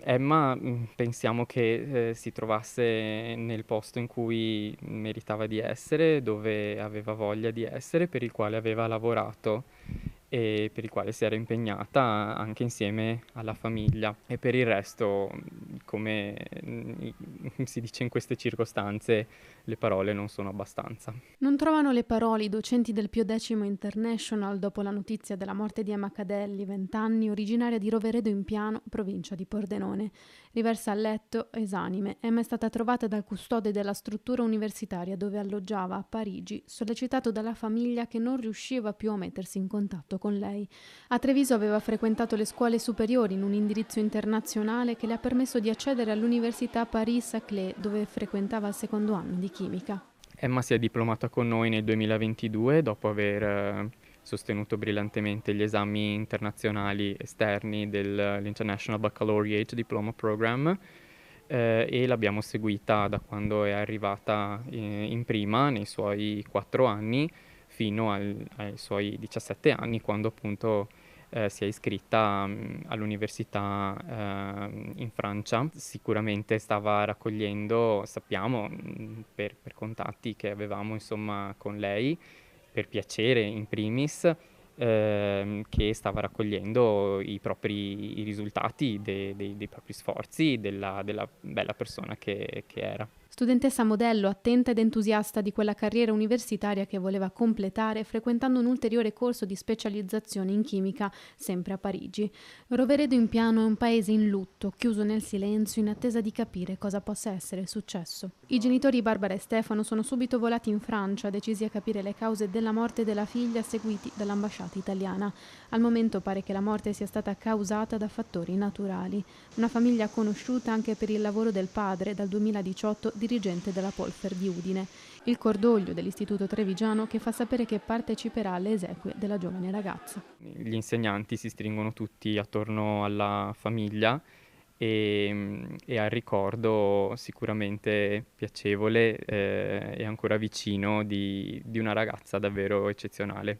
Emma, pensiamo che si trovasse nel posto in cui meritava di essere, dove aveva voglia di essere, per il quale aveva lavorato e per il quale si era impegnata anche insieme alla famiglia. E per il resto, come si dice in queste circostanze, le parole non sono abbastanza. Non trovano le parole i docenti del Pio X International dopo la notizia della morte di Emma Cadelli, 20 anni, originaria di Roveredo in Piano, provincia di Pordenone. Riversa a letto, esanime, Emma è stata trovata dal custode della struttura universitaria dove alloggiava a Parigi, sollecitato dalla famiglia che non riusciva più a mettersi in contatto con lei. A Treviso aveva frequentato le scuole superiori in un indirizzo internazionale che le ha permesso di accedere all'Università Paris-Saclay, dove frequentava il secondo anno di chimica. Emma si è diplomata con noi nel 2022 dopo aver sostenuto brillantemente gli esami internazionali esterni dell'International Baccalaureate Diploma Program e l'abbiamo seguita da quando è arrivata in prima nei suoi 4 anni fino ai suoi 17 anni quando appunto si è iscritta all'università in Francia. Sicuramente stava raccogliendo, sappiamo, per contatti che avevamo insomma con lei, per piacere in primis, che stava raccogliendo i risultati dei propri sforzi, della bella persona che era. Studentessa modello, attenta ed entusiasta di quella carriera universitaria che voleva completare frequentando un ulteriore corso di specializzazione in chimica, sempre a Parigi. Roveredo in Piano è un paese in lutto, chiuso nel silenzio in attesa di capire cosa possa essere successo. I genitori Barbara e Stefano sono subito volati in Francia, decisi a capire le cause della morte della figlia, seguiti dall'ambasciata italiana. Al momento pare che la morte sia stata causata da fattori naturali. Una famiglia conosciuta anche per il lavoro del padre, dal 2018 dirigente della Polfer di Udine. Il cordoglio dell'Istituto Trevigiano che fa sapere che parteciperà alle esequie della giovane ragazza. Gli insegnanti si stringono tutti attorno alla famiglia e al ricordo sicuramente piacevole e ancora vicino di una ragazza davvero eccezionale.